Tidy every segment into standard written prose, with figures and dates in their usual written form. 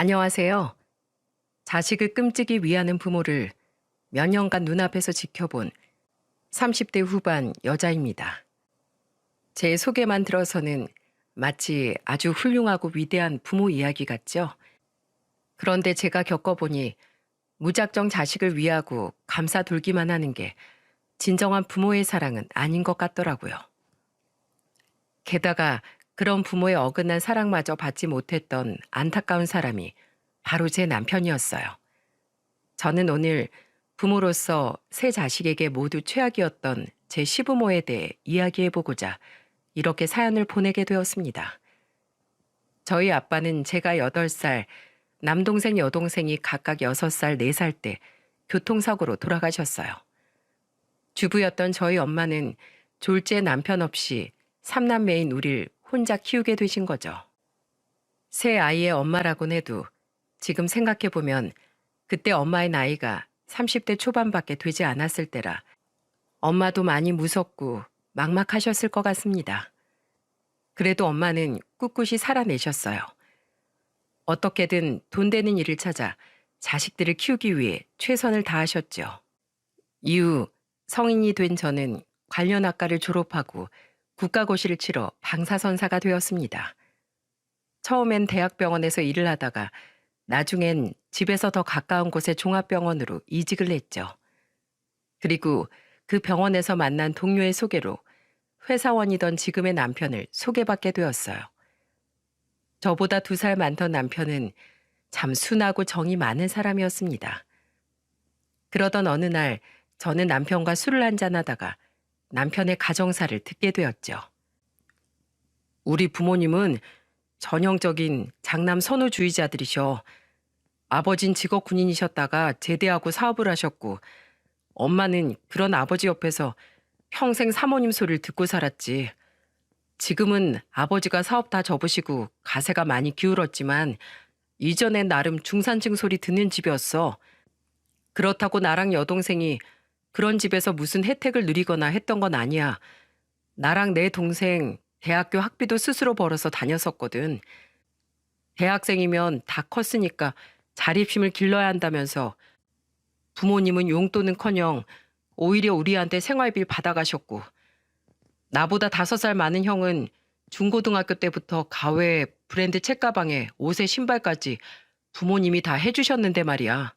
안녕하세요. 자식을 끔찍이 위하는 부모를 몇 년간 눈앞에서 지켜본 30대 후반 여자입니다. 제 소개만 들어서는 마치 아주 훌륭하고 위대한 부모 이야기 같죠? 그런데 제가 겪어보니 무작정 자식을 위하고 감싸 돌기만 하는 게 진정한 부모의 사랑은 아닌 것 같더라고요. 게다가 그런 부모의 어긋난 사랑마저 받지 못했던 안타까운 사람이 바로 제 남편이었어요. 저는 오늘 부모로서 세 자식에게 모두 최악이었던 제 시부모에 대해 이야기해보고자 이렇게 사연을 보내게 되었습니다. 저희 아빠는 제가 8살, 남동생 여동생이 각각 6살, 4살 때 교통사고로 돌아가셨어요. 주부였던 저희 엄마는 졸지에 남편 없이 3남매인 우릴 혼자 키우게 되신 거죠. 세 아이의 엄마라곤 해도 지금 생각해보면 그때 엄마의 나이가 30대 초반밖에 되지 않았을 때라 엄마도 많이 무섭고 막막하셨을 것 같습니다. 그래도 엄마는 꿋꿋이 살아내셨어요. 어떻게든 돈 되는 일을 찾아 자식들을 키우기 위해 최선을 다하셨죠. 이후 성인이 된 저는 관련 학과를 졸업하고 국가고시를 치러 방사선사가 되었습니다. 처음엔 대학병원에서 일을 하다가 나중엔 집에서 더 가까운 곳의 종합병원으로 이직을 했죠. 그리고 그 병원에서 만난 동료의 소개로 회사원이던 지금의 남편을 소개받게 되었어요. 저보다 2살 많던 남편은 참 순하고 정이 많은 사람이었습니다. 그러던 어느 날 저는 남편과 술을 한잔하다가 남편의 가정사를 듣게 되었죠. 우리 부모님은 전형적인 장남 선호주의자들이셔. 아버진 직업 군인이셨다가 제대하고 사업을 하셨고 엄마는 그런 아버지 옆에서 평생 사모님 소리를 듣고 살았지. 지금은 아버지가 사업 다 접으시고 가세가 많이 기울었지만 이전엔 나름 중산층 소리 듣는 집이었어. 그렇다고 나랑 여동생이 그런 집에서 무슨 혜택을 누리거나 했던 건 아니야. 나랑 내 동생 대학교 학비도 스스로 벌어서 다녔었거든. 대학생이면 다 컸으니까 자립심을 길러야 한다면서 부모님은 용돈은커녕 오히려 우리한테 생활비를 받아가셨고 나보다 5살 많은 형은 중고등학교 때부터 가외 브랜드 책가방에 옷에 신발까지 부모님이 다 해주셨는데 말이야.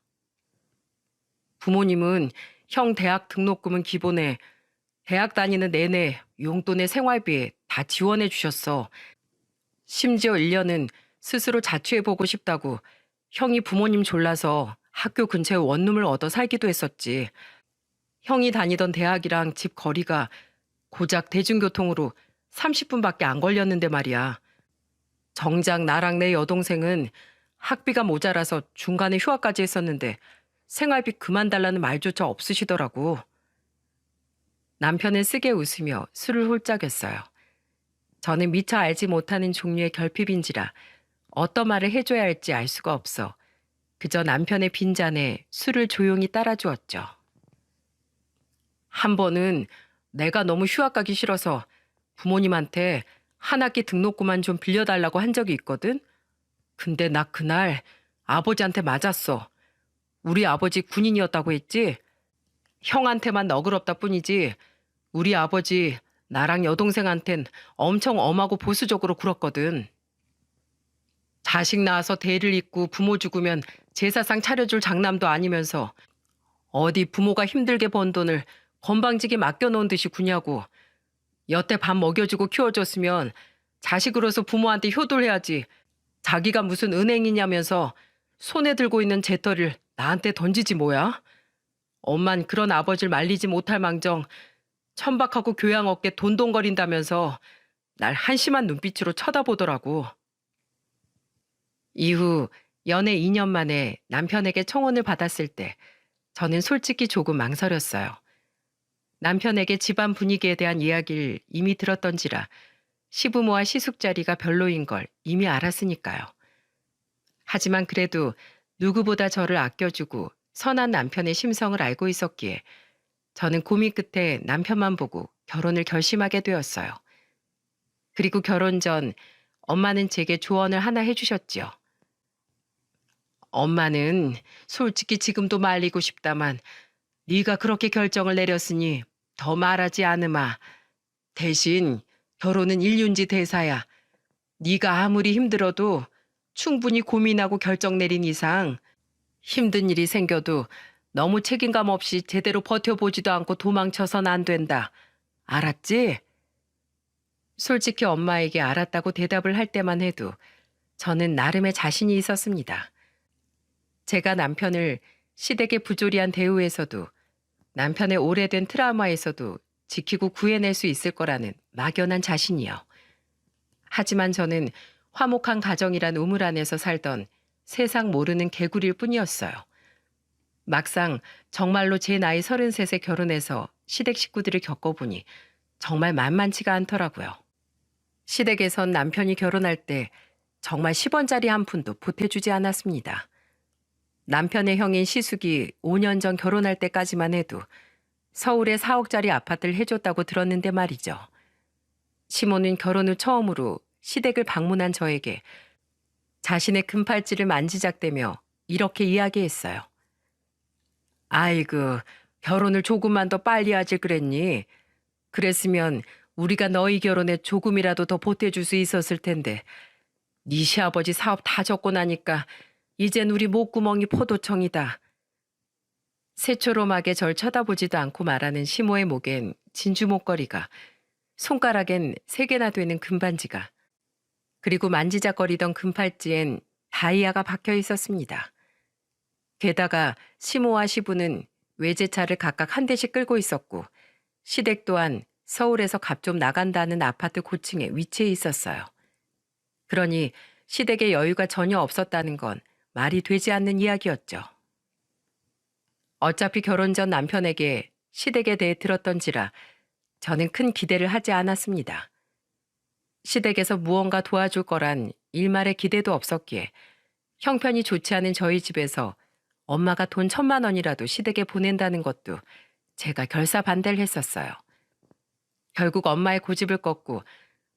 부모님은 형 대학 등록금은 기본에 대학 다니는 내내 용돈에 생활비에 다 지원해 주셨어. 심지어 1년은 스스로 자취해보고 싶다고 형이 부모님 졸라서 학교 근처에 원룸을 얻어 살기도 했었지. 형이 다니던 대학이랑 집 거리가 고작 대중교통으로 30분밖에 안 걸렸는데 말이야. 정작 나랑 내 여동생은 학비가 모자라서 중간에 휴학까지 했었는데 생활비 그만 달라는 말조차 없으시더라고. 남편은 쓰게 웃으며 술을 홀짝였어요. 저는 미처 알지 못하는 종류의 결핍인지라 어떤 말을 해줘야 할지 알 수가 없어 그저 남편의 빈잔에 술을 조용히 따라주었죠. 한 번은 내가 너무 휴학 가기 싫어서 부모님한테 한 학기 등록금만 좀 빌려달라고 한 적이 있거든. 근데 나 그날 아버지한테 맞았어. 우리 아버지 군인이었다고 했지. 형한테만 너그럽다 뿐이지 우리 아버지 나랑 여동생한텐 엄청 엄하고 보수적으로 굴었거든. 자식 낳아서 대를 잇고 부모 죽으면 제사상 차려줄 장남도 아니면서 어디 부모가 힘들게 번 돈을 건방지게 맡겨놓은 듯이 구냐고. 여태 밥 먹여주고 키워줬으면 자식으로서 부모한테 효도해야지. 자기가 무슨 은행이냐면서 손에 들고 있는 재떨이를 나한테 던지지 뭐야. 엄만 그런 아버지를 말리지 못할 망정 천박하고 교양 없게 돈돈거린다면서 날 한심한 눈빛으로 쳐다보더라고. 이후 연애 2년 만에 남편에게 청혼을 받았을 때 저는 솔직히 조금 망설였어요. 남편에게 집안 분위기에 대한 이야기를 이미 들었던지라 시부모와 시숙자리가 별로인 걸 이미 알았으니까요. 하지만 그래도 누구보다 저를 아껴주고 선한 남편의 심성을 알고 있었기에 저는 고민 끝에 남편만 보고 결혼을 결심하게 되었어요. 그리고 결혼 전 엄마는 제게 조언을 하나 해주셨지요. 엄마는 솔직히 지금도 말리고 싶다만 네가 그렇게 결정을 내렸으니 더 말하지 않으마. 대신 결혼은 일륜지 대사야. 네가 아무리 힘들어도 충분히 고민하고 결정 내린 이상 힘든 일이 생겨도 너무 책임감 없이 제대로 버텨보지도 않고 도망쳐선 안 된다. 알았지? 솔직히 엄마에게 알았다고 대답을 할 때만 해도 저는 나름의 자신이 있었습니다. 제가 남편을 시댁의 부조리한 대우에서도 남편의 오래된 트라우마에서도 지키고 구해낼 수 있을 거라는 막연한 자신이요. 하지만 저는 화목한 가정이란 우물 안에서 살던 세상 모르는 개구리일 뿐이었어요. 막상 정말로 제 나이 33에 결혼해서 시댁 식구들을 겪어보니 정말 만만치가 않더라고요. 시댁에선 남편이 결혼할 때 정말 10원짜리 한 푼도 보태주지 않았습니다. 남편의 형인 시숙이 5년 전 결혼할 때까지만 해도 서울에 4억짜리 아파트를 해줬다고 들었는데 말이죠. 시모는 결혼 후 처음으로 시댁을 방문한 저에게 자신의 금팔찌를 만지작대며 이렇게 이야기했어요. 아이고, 결혼을 조금만 더 빨리 하지 그랬니? 그랬으면 우리가 너희 결혼에 조금이라도 더 보태줄 수 있었을 텐데 네 시아버지 사업 다 접고 나니까 이젠 우리 목구멍이 포도청이다. 새초롬하게 절 쳐다보지도 않고 말하는 시모의 목엔 진주 목걸이가, 손가락엔 3개나 되는 금반지가, 그리고 만지작거리던 금팔찌엔 다이아가 박혀 있었습니다. 게다가 시모와 시부는 외제차를 각각 한 대씩 끌고 있었고 시댁 또한 서울에서 값 좀 나간다는 아파트 고층에 위치해 있었어요. 그러니 시댁에 여유가 전혀 없었다는 건 말이 되지 않는 이야기였죠. 어차피 결혼 전 남편에게 시댁에 대해 들었던지라 저는 큰 기대를 하지 않았습니다. 시댁에서 무언가 도와줄 거란 일말의 기대도 없었기에 형편이 좋지 않은 저희 집에서 엄마가 돈 1,000만 원이라도 시댁에 보낸다는 것도 제가 결사반대를 했었어요. 결국 엄마의 고집을 꺾고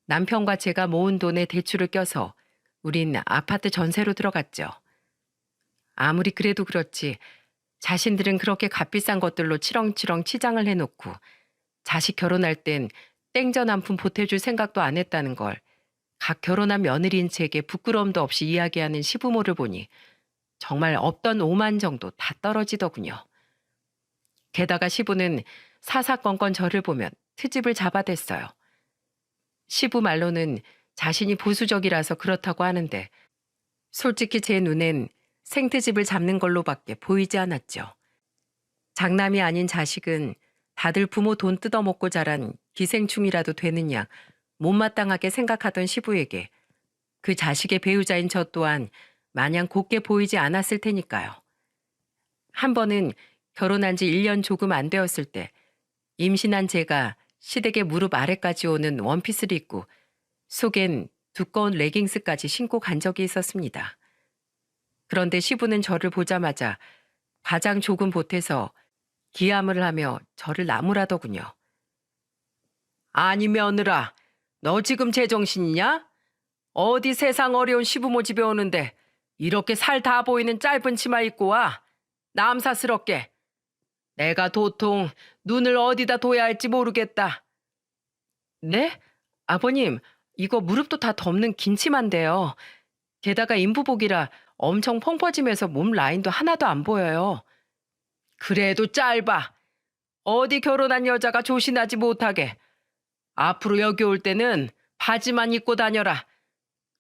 남편과 제가 모은 돈에 대출을 껴서 우린 아파트 전세로 들어갔죠. 아무리 그래도 그렇지 자신들은 그렇게 값비싼 것들로 치렁치렁 치장을 해놓고 자식 결혼할 땐 땡전 한 푼 보태줄 생각도 안 했다는 걸 각 결혼한 며느리인 제게 부끄러움도 없이 이야기하는 시부모를 보니 정말 없던 오만 정도 다 떨어지더군요. 게다가 시부는 사사건건 저를 보면 트집을 잡아댔어요. 시부 말로는 자신이 보수적이라서 그렇다고 하는데 솔직히 제 눈엔 생트집을 잡는 걸로밖에 보이지 않았죠. 장남이 아닌 자식은 다들 부모 돈 뜯어먹고 자란 기생충이라도 되는 양 못마땅하게 생각하던 시부에게 그 자식의 배우자인 저 또한 마냥 곱게 보이지 않았을 테니까요. 한 번은 결혼한 지 1년 조금 안 되었을 때 임신한 제가 시댁의 무릎 아래까지 오는 원피스를 입고 속엔 두꺼운 레깅스까지 신고 간 적이 있었습니다. 그런데 시부는 저를 보자마자 가장 조금 보태서 기함을 하며 저를 나무라더군요. 아니 며느라, 너 지금 제정신이냐? 어디 세상 어려운 시부모 집에 오는데 이렇게 살 다 보이는 짧은 치마 입고 와. 남사스럽게. 내가 도통 눈을 어디다 둬야 할지 모르겠다. 네? 아버님, 이거 무릎도 다 덮는 긴 치마인데요. 게다가 인부복이라 엄청 펑퍼짐해서 몸 라인도 하나도 안 보여요. 그래도 짧아. 어디 결혼한 여자가 조신하지 못하게. 앞으로 여기 올 때는 바지만 입고 다녀라.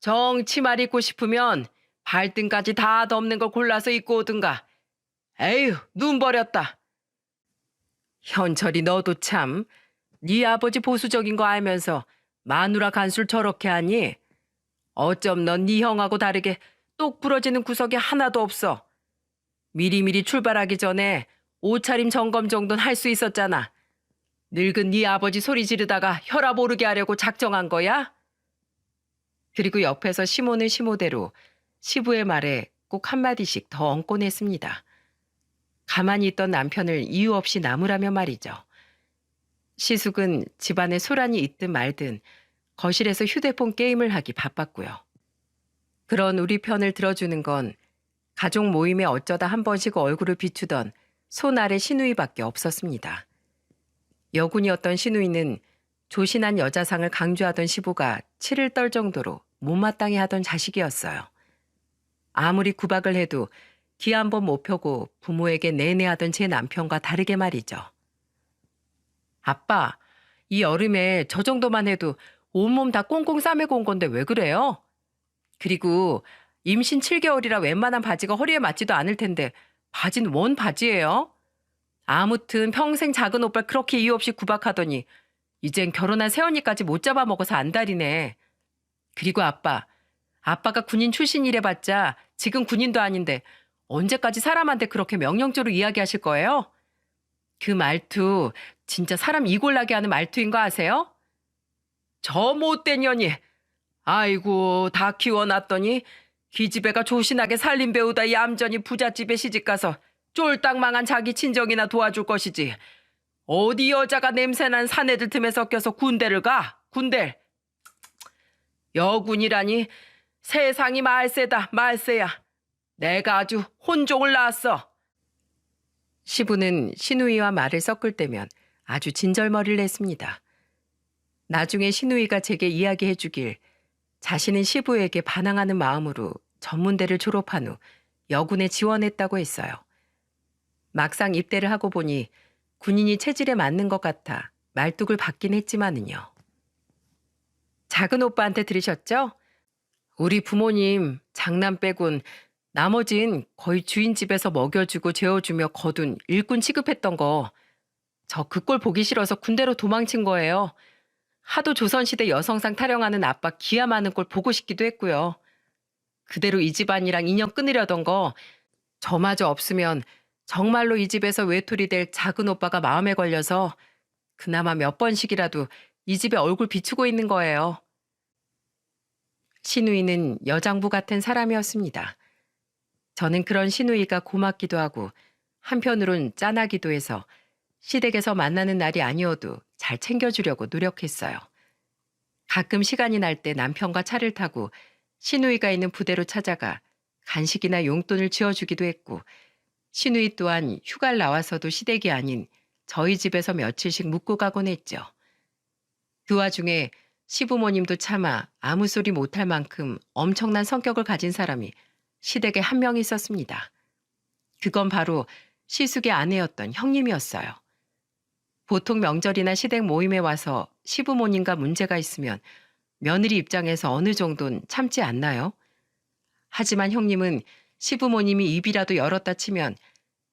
정 치마를 입고 싶으면 발등까지 다 덮는 걸 골라서 입고 오든가. 에휴, 눈 버렸다. 현철이 너도 참, 네 아버지 보수적인 거 알면서 마누라 간술 저렇게 하니? 어쩜 넌 네 형하고 다르게 똑 부러지는 구석이 하나도 없어. 미리미리 출발하기 전에 옷차림 점검 정도는 할 수 있었잖아. 늙은 네 아버지 소리 지르다가 혈압 오르게 하려고 작정한 거야? 그리고 옆에서 시모는 시모대로 시부의 말에 꼭 한마디씩 더 얹곤 했습니다. 가만히 있던 남편을 이유 없이 나무라며 말이죠. 시숙은 집안에 소란이 있든 말든 거실에서 휴대폰 게임을 하기 바빴고요. 그런 우리 편을 들어주는 건 가족 모임에 어쩌다 한 번씩 얼굴을 비추던 손 아래 시누이밖에 없었습니다. 여군이었던 시누이는 조신한 여자상을 강조하던 시부가 치를 떨 정도로 못마땅해 하던 자식이었어요. 아무리 구박을 해도 기 한 번 못 펴고 부모에게 내내하던 제 남편과 다르게 말이죠. 아빠, 이 여름에 저 정도만 해도 온몸 다 꽁꽁 싸매고 온 건데 왜 그래요? 그리고 임신 7개월이라 웬만한 바지가 허리에 맞지도 않을 텐데 바지는 원 바지예요? 아무튼 평생 작은 오빠를 그렇게 이유 없이 구박하더니 이젠 결혼한 새언니까지 못 잡아먹어서 안달이네. 그리고 아빠가 군인 출신이래봤자 지금 군인도 아닌데 언제까지 사람한테 그렇게 명령조로 이야기하실 거예요? 그 말투 진짜 사람 이골나게 하는 말투인 거 아세요? 저 못된 년이 아이고 다 키워놨더니 기집애가 조신하게 살림 배우다 얌전히 부잣집에 시집가서 쫄딱 망한 자기 친정이나 도와줄 것이지. 어디 여자가 냄새난 사내들 틈에 섞여서 군대를 가? 군대. 여군이라니 세상이 말세다 말세야. 내가 아주 혼종을 낳았어. 시부는 시누이와 말을 섞을 때면 아주 진절머리를 냈습니다. 나중에 시누이가 제게 이야기해 주길 자신은 시부에게 반항하는 마음으로 전문대를 졸업한 후 여군에 지원했다고 했어요. 막상 입대를 하고 보니 군인이 체질에 맞는 것 같아 말뚝을 받긴 했지만은요. 작은 오빠한테 들으셨죠? 우리 부모님 장남 빼곤 나머진 거의 주인 집에서 먹여주고 재워주며 거둔 일꾼 취급했던 거. 저 그 꼴 보기 싫어서 군대로 도망친 거예요. 하도 조선시대 여성상 타령하는 아빠 기아 많은 꼴 보고 싶기도 했고요. 그대로 이 집안이랑 인연 끊으려던 거 저마저 없으면 정말로 이 집에서 외톨이 될 작은 오빠가 마음에 걸려서 그나마 몇 번씩이라도 이 집에 얼굴 비추고 있는 거예요. 시누이는 여장부 같은 사람이었습니다. 저는 그런 시누이가 고맙기도 하고 한편으론 짠하기도 해서 시댁에서 만나는 날이 아니어도 잘 챙겨주려고 노력했어요. 가끔 시간이 날 때 남편과 차를 타고 시누이가 있는 부대로 찾아가 간식이나 용돈을 지어주기도 했고 시누이 또한 휴가를 나와서도 시댁이 아닌 저희 집에서 며칠씩 묵고 가곤 했죠. 그 와중에 시부모님도 차마 아무 소리 못할 만큼 엄청난 성격을 가진 사람이 시댁에 한 명 있었습니다. 그건 바로 시숙의 아내였던 형님이었어요. 보통 명절이나 시댁 모임에 와서 시부모님과 문제가 있으면 며느리 입장에서 어느 정도는 참지 않나요? 하지만 형님은 시부모님이 입이라도 열었다 치면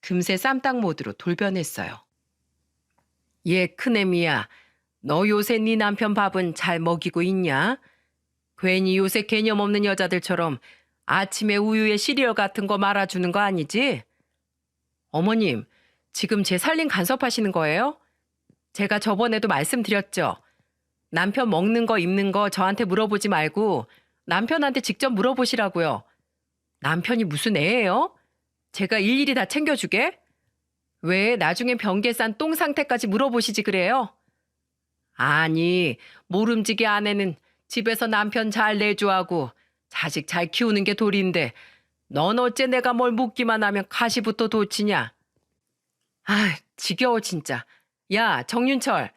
금세 쌈딱 모드로 돌변했어요. 얘 큰애미야, 너 요새 네 남편 밥은 잘 먹이고 있냐? 괜히 요새 개념 없는 여자들처럼 아침에 우유에 시리얼 같은 거 말아주는 거 아니지? 어머님, 지금 제 살림 간섭하시는 거예요? 제가 저번에도 말씀드렸죠. 남편 먹는 거 입는 거 저한테 물어보지 말고 남편한테 직접 물어보시라고요. 남편이 무슨 애예요? 제가 일일이 다 챙겨주게? 왜 나중에 변기에 싼 똥 상태까지 물어보시지 그래요? 아니, 모름지기 아내는 집에서 남편 잘 내조하고 자식 잘 키우는 게 도리인데 넌 어째 내가 뭘 묻기만 하면 가시부터 돋치냐? 아, 지겨워 진짜. 야, 정윤철.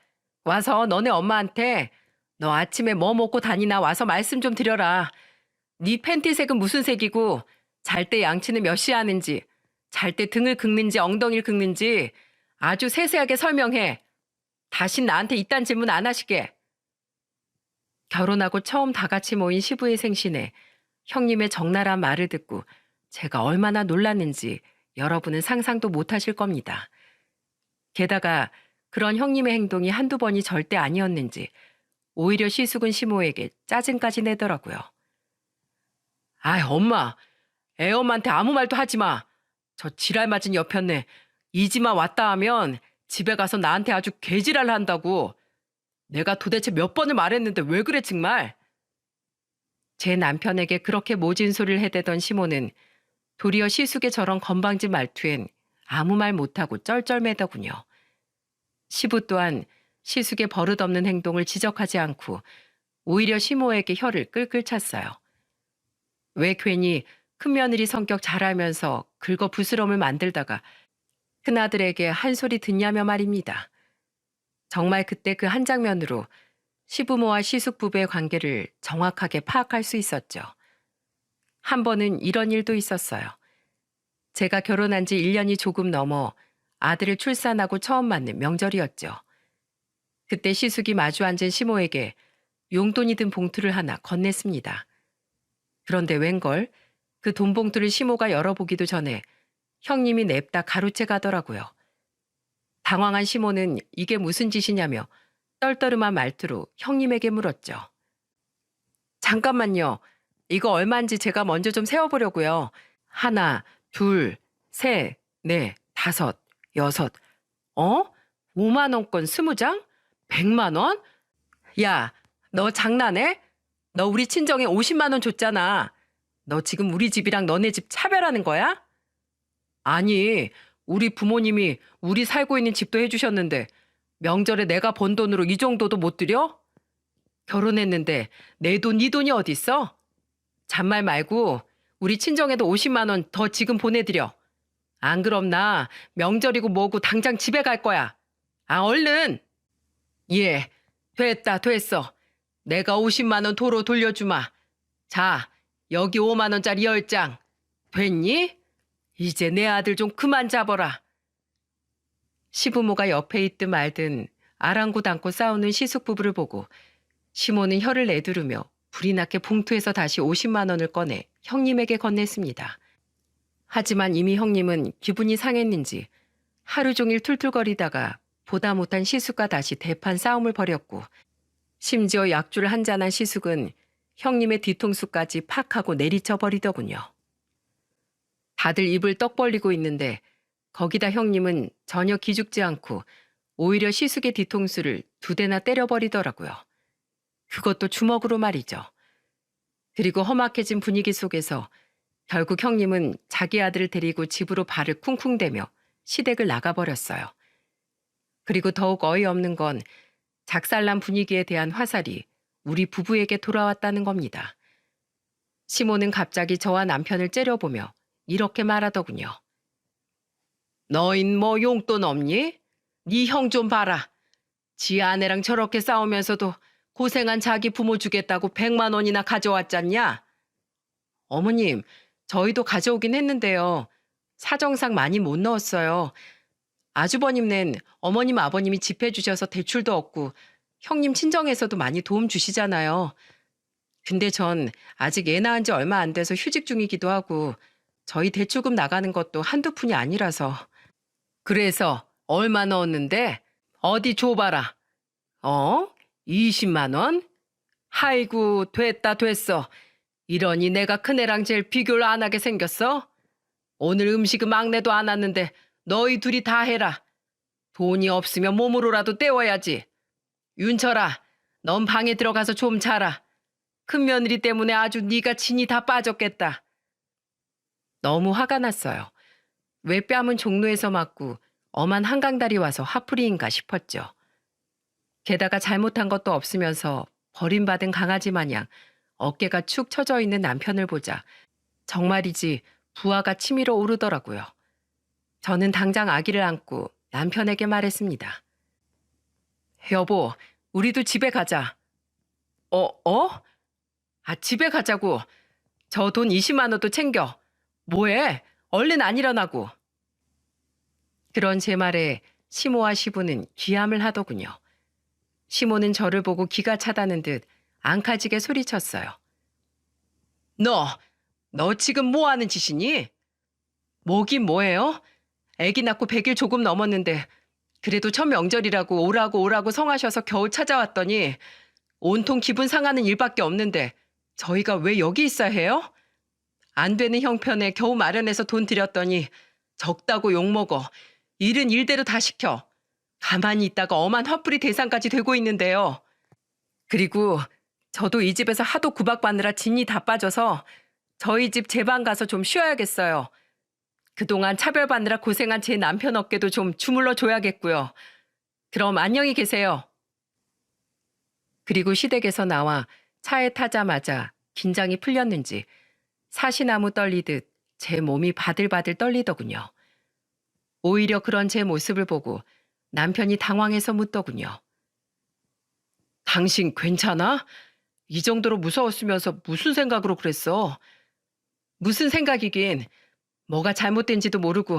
와서 너네 엄마한테 너 아침에 뭐 먹고 다니나 와서 말씀 좀 드려라. 네 팬티색은 무슨 색이고 잘 때 양치는 몇 시 하는지 잘 때 등을 긁는지 엉덩이를 긁는지 아주 세세하게 설명해. 다신 나한테 이딴 질문 안 하시게. 결혼하고 처음 다 같이 모인 시부의 생신에 형님의 적나라한 말을 듣고 제가 얼마나 놀랐는지 여러분은 상상도 못하실 겁니다. 게다가 그런 형님의 행동이 한두 번이 절대 아니었는지 오히려 시숙은 시모에게 짜증까지 내더라고요. 아이 엄마, 애엄마한테 아무 말도 하지 마. 저 지랄 맞은 여편네 이지마 왔다 하면 집에 가서 나한테 아주 개지랄 한다고. 내가 도대체 몇 번을 말했는데 왜 그래 정말. 제 남편에게 그렇게 모진 소리를 해대던 시모는 도리어 시숙의 저런 건방진 말투엔 아무 말 못하고 쩔쩔매더군요. 시부 또한 시숙의 버릇없는 행동을 지적하지 않고 오히려 시모에게 혀를 끌끌 찼어요. 왜 괜히 큰며느리 성격 잘하면서 긁어 부스럼을 만들다가 큰아들에게 한 소리 듣냐며 말입니다. 정말 그때 그 한 장면으로 시부모와 시숙부부의 관계를 정확하게 파악할 수 있었죠. 한 번은 이런 일도 있었어요. 제가 결혼한 지 1년이 조금 넘어 아들을 출산하고 처음 맞는 명절이었죠. 그때 시숙이 마주 앉은 시모에게 용돈이 든 봉투를 하나 건넸습니다. 그런데 웬걸 그 돈 봉투를 시모가 열어보기도 전에 형님이 냅다 가로채 가더라고요. 당황한 시모는 이게 무슨 짓이냐며 떨떠름한 말투로 형님에게 물었죠. 잠깐만요. 이거 얼마인지 제가 먼저 좀 세어보려고요. 하나, 둘, 셋, 넷, 다섯, 여섯. 5만 원권 20장? 100만 원? 야, 너 장난해? 너 우리 친정에 50만 원 줬잖아. 너 지금 우리 집이랑 너네 집 차별하는 거야? 아니, 우리 부모님이 우리 살고 있는 집도 해주셨는데 명절에 내가 번 돈으로 이 정도도 못 드려? 결혼했는데 내 돈, 네 돈이 어딨어? 잔말 말고 우리 친정에도 50만 원 더 지금 보내드려. 안 그럼 나 명절이고 뭐고 당장 집에 갈 거야. 아, 얼른! 예, 됐어. 내가 50만 원 도로 돌려주마. 자, 여기 5만 원짜리 10장. 됐니? 이제 내 아들 좀 그만 잡아라. 시부모가 옆에 있든 말든 아랑곳않고 싸우는 시숙부부를 보고 시모는 혀를 내두르며 불이 나게 봉투에서 다시 50만 원을 꺼내 형님에게 건넸습니다. 하지만 이미 형님은 기분이 상했는지 하루 종일 툴툴거리다가 보다 못한 시숙과 다시 대판 싸움을 벌였고 심지어 약주를 한잔한 시숙은 형님의 뒤통수까지 팍 하고 내리쳐 버리더군요. 다들 입을 떡 벌리고 있는데 거기다 형님은 전혀 기죽지 않고 오히려 시숙의 뒤통수를 2대나 때려버리더라고요. 그것도 주먹으로 말이죠. 그리고 험악해진 분위기 속에서 결국 형님은 자기 아들을 데리고 집으로 발을 쿵쿵대며 시댁을 나가버렸어요. 그리고 더욱 어이없는 건 작살난 분위기에 대한 화살이 우리 부부에게 돌아왔다는 겁니다. 시모는 갑자기 저와 남편을 째려보며 이렇게 말하더군요. 너흰 뭐 용돈 없니? 네 형 좀 봐라. 지 아내랑 저렇게 싸우면서도 고생한 자기 부모 주겠다고 100만 원이나 가져왔잖냐? 어머님, 저희도 가져오긴 했는데요. 사정상 많이 못 넣었어요. 아주버님넨 어머님 아버님이 집해 주셔서 대출도 없고 형님 친정에서도 많이 도움 주시잖아요. 근데 전 아직 애 낳은 지 얼마 안 돼서 휴직 중이기도 하고 저희 대출금 나가는 것도 한두 푼이 아니라서. 그래서 얼마 넣었는데? 어디 줘봐라. 20만 원? 아이고, 됐어. 이러니 내가 큰애랑 제일 비교를 안 하게 생겼어? 오늘 음식은 막내도 안 왔는데 너희 둘이 다 해라. 돈이 없으면 몸으로라도 때워야지. 윤철아, 넌 방에 들어가서 좀 자라. 큰며느리 때문에 아주 네가 진이 다 빠졌겠다. 너무 화가 났어요. 왜 뺨은 종로에서 맞고 엄한 한강다리 와서 화풀이인가 싶었죠. 게다가 잘못한 것도 없으면서 버림받은 강아지 마냥 어깨가 축 처져 있는 남편을 보자 정말이지 부하가 치밀어 오르더라고요. 저는 당장 아기를 안고 남편에게 말했습니다. 여보, 우리도 집에 가자. 집에 가자고. 저 돈 20만 원도 챙겨. 뭐해? 얼른 안 일어나고. 그런 제 말에 시모와 시부는 귀함을 하더군요. 시모는 저를 보고 기가 차다는 듯 앙카지게 소리쳤어요. 너 지금 뭐 하는 짓이니? 뭐긴 뭐예요? 애기 낳고 100일 조금 넘었는데 그래도 첫 명절이라고 오라고 성하셔서 겨우 찾아왔더니 온통 기분 상하는 일밖에 없는데 저희가 왜 여기 있어야 해요? 안 되는 형편에 겨우 마련해서 돈 들였더니 적다고 욕먹어. 일은 일대로 다 시켜. 가만히 있다가 엄한 화풀이 대상까지 되고 있는데요. 그리고 저도 이 집에서 하도 구박받느라 진이 다 빠져서 저희 집 제 방 가서 좀 쉬어야겠어요. 그동안 차별받느라 고생한 제 남편 어깨도 좀 주물러 줘야겠고요. 그럼 안녕히 계세요. 그리고 시댁에서 나와 차에 타자마자 긴장이 풀렸는지 사시나무 떨리듯 제 몸이 바들바들 떨리더군요. 오히려 그런 제 모습을 보고 남편이 당황해서 묻더군요. 당신 괜찮아? 이 정도로 무서웠으면서 무슨 생각으로 그랬어? 무슨 생각이긴. 뭐가 잘못된지도 모르고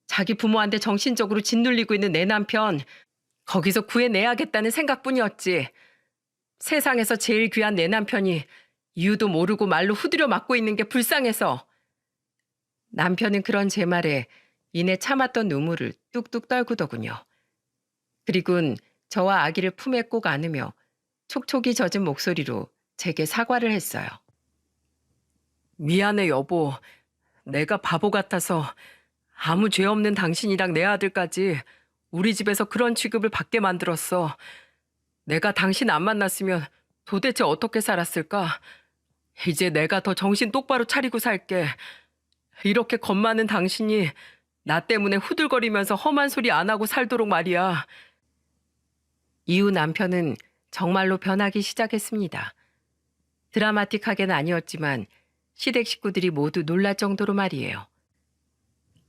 자기 부모한테 정신적으로 짓눌리고 있는 내 남편 거기서 구해내야겠다는 생각뿐이었지. 세상에서 제일 귀한 내 남편이 이유도 모르고 말로 후드려 맞고 있는 게 불쌍해서. 남편은 그런 제 말에 이내 참았던 눈물을 뚝뚝 떨구더군요. 그리곤 저와 아기를 품에 꼭 안으며 촉촉이 젖은 목소리로 제게 사과를 했어요. 미안해 여보. 내가 바보 같아서 아무 죄 없는 당신이랑 내 아들까지 우리 집에서 그런 취급을 받게 만들었어. 내가 당신 안 만났으면 도대체 어떻게 살았을까? 이제 내가 더 정신 똑바로 차리고 살게. 이렇게 겁 많은 당신이 나 때문에 후들거리면서 험한 소리 안 하고 살도록 말이야. 이후 남편은 정말로 변하기 시작했습니다. 드라마틱하게는 아니었지만 시댁 식구들이 모두 놀랄 정도로 말이에요.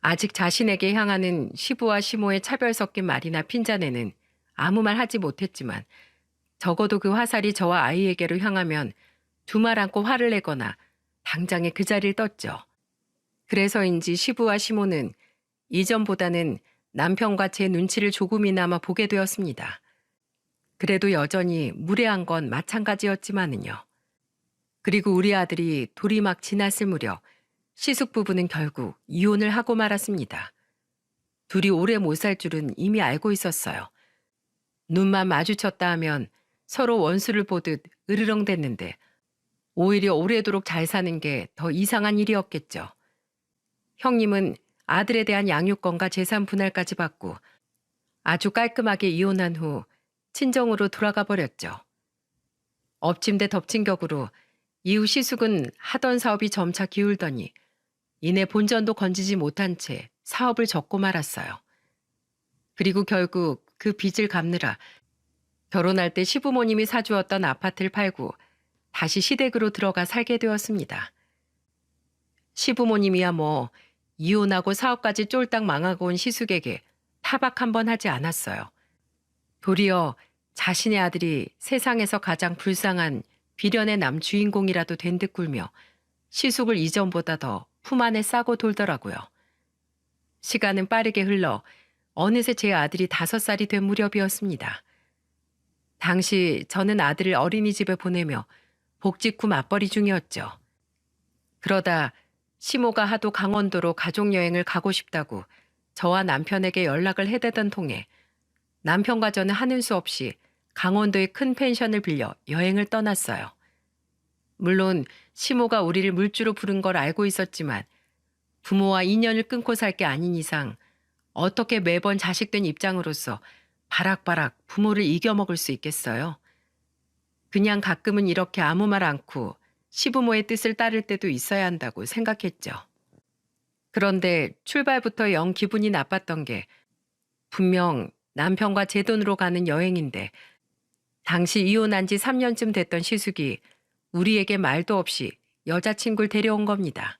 아직 자신에게 향하는 시부와 시모의 차별 섞인 말이나 핀잔에는 아무 말 하지 못했지만 적어도 그 화살이 저와 아이에게로 향하면 두 말 않고 화를 내거나 당장에 그 자리를 떴죠. 그래서인지 시부와 시모는 이전보다는 남편과 제 눈치를 조금이나마 보게 되었습니다. 그래도 여전히 무례한 건 마찬가지였지만은요. 그리고 우리 아들이 돌이 막 지났을 무렵 시숙 부부는 결국 이혼을 하고 말았습니다. 둘이 오래 못 살 줄은 이미 알고 있었어요. 눈만 마주쳤다 하면 서로 원수를 보듯 으르렁댔는데 오히려 오래도록 잘 사는 게 더 이상한 일이었겠죠. 형님은 아들에 대한 양육권과 재산 분할까지 받고 아주 깔끔하게 이혼한 후 친정으로 돌아가 버렸죠. 엎침대 덮친 격으로 이후 시숙은 하던 사업이 점차 기울더니 이내 본전도 건지지 못한 채 사업을 접고 말았어요. 그리고 결국 그 빚을 갚느라 결혼할 때 시부모님이 사주었던 아파트를 팔고 다시 시댁으로 들어가 살게 되었습니다. 시부모님이야 뭐 이혼하고 사업까지 쫄딱 망하고 온 시숙에게 타박 한 번 하지 않았어요. 도리어 자신의 아들이 세상에서 가장 불쌍한 비련의 남 주인공이라도 된 듯 굴며 시숙을 이전보다 더 품 안에 싸고 돌더라고요. 시간은 빠르게 흘러 어느새 제 아들이 5살이 된 무렵이었습니다. 당시 저는 아들을 어린이집에 보내며 복직 후 맞벌이 중이었죠. 그러다 시모가 하도 강원도로 가족여행을 가고 싶다고 저와 남편에게 연락을 해대던 통에 남편과 저는 하는 수 없이 강원도의 큰 펜션을 빌려 여행을 떠났어요. 물론 시모가 우리를 물주로 부른 걸 알고 있었지만 부모와 인연을 끊고 살 게 아닌 이상 어떻게 매번 자식된 입장으로서 바락바락 부모를 이겨먹을 수 있겠어요? 그냥 가끔은 이렇게 아무 말 않고 시부모의 뜻을 따를 때도 있어야 한다고 생각했죠. 그런데 출발부터 영 기분이 나빴던 게 분명 남편과 제 돈으로 가는 여행인데 당시 이혼한 지 3년쯤 됐던 시숙이 우리에게 말도 없이 여자친구를 데려온 겁니다.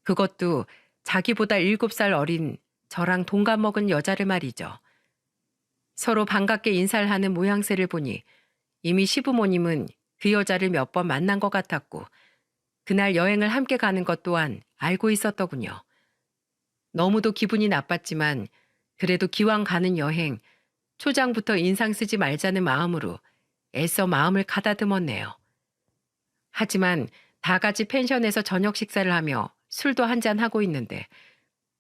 그것도 자기보다 7살 어린 저랑 동갑 먹은 여자를 말이죠. 서로 반갑게 인사를 하는 모양새를 보니 이미 시부모님은 그 여자를 몇 번 만난 것 같았고 그날 여행을 함께 가는 것 또한 알고 있었더군요. 너무도 기분이 나빴지만 그래도 기왕 가는 여행 초장부터 인상 쓰지 말자는 마음으로 애써 마음을 가다듬었네요. 하지만 다 같이 펜션에서 저녁 식사를 하며 술도 한잔 하고 있는데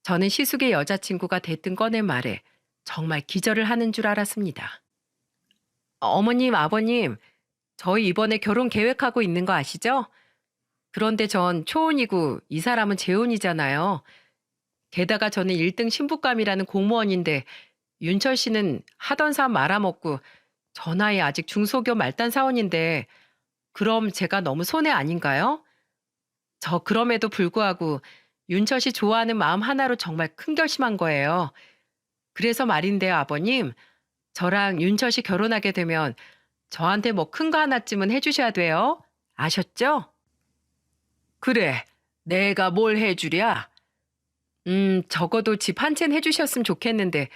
저는 시숙의 여자친구가 대뜸 꺼낸 말에 정말 기절을 하는 줄 알았습니다. 어머님, 아버님, 저희 이번에 결혼 계획하고 있는 거 아시죠? 그런데 전 초혼이고 이 사람은 재혼이잖아요. 게다가 저는 1등 신부감이라는 공무원인데 윤철 씨는 하던 사업 말아먹고 저 나이 아직 중소기업 말단 사원인데 그럼 제가 너무 손해 아닌가요? 저 그럼에도 불구하고 윤철 씨 좋아하는 마음 하나로 정말 큰 결심한 거예요. 그래서 말인데요, 아버님. 저랑 윤철 씨 결혼하게 되면 저한테 뭐 큰 거 하나쯤은 해주셔야 돼요. 아셨죠? 그래, 내가 뭘 해주랴? 적어도 집 한 채는 해주셨으면 좋겠는데,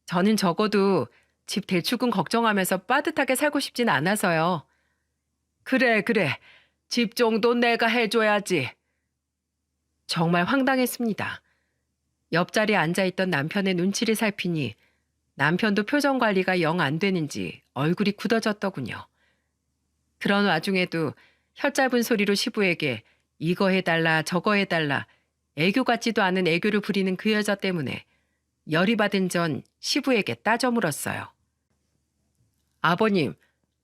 저는 적어도 집 대출금 걱정하면서 빠듯하게 살고 싶진 않아서요. 그래, 그래. 집 정도 내가 해줘야지. 정말 황당했습니다. 옆자리에 앉아있던 남편의 눈치를 살피니 남편도 표정 관리가 영 안 되는지 얼굴이 굳어졌더군요. 그런 와중에도 혀 짧은 소리로 시부에게 이거 해달라 저거 해달라 애교 같지도 않은 애교를 부리는 그 여자 때문에 열이 받은 전 시부에게 따져 물었어요. 아버님,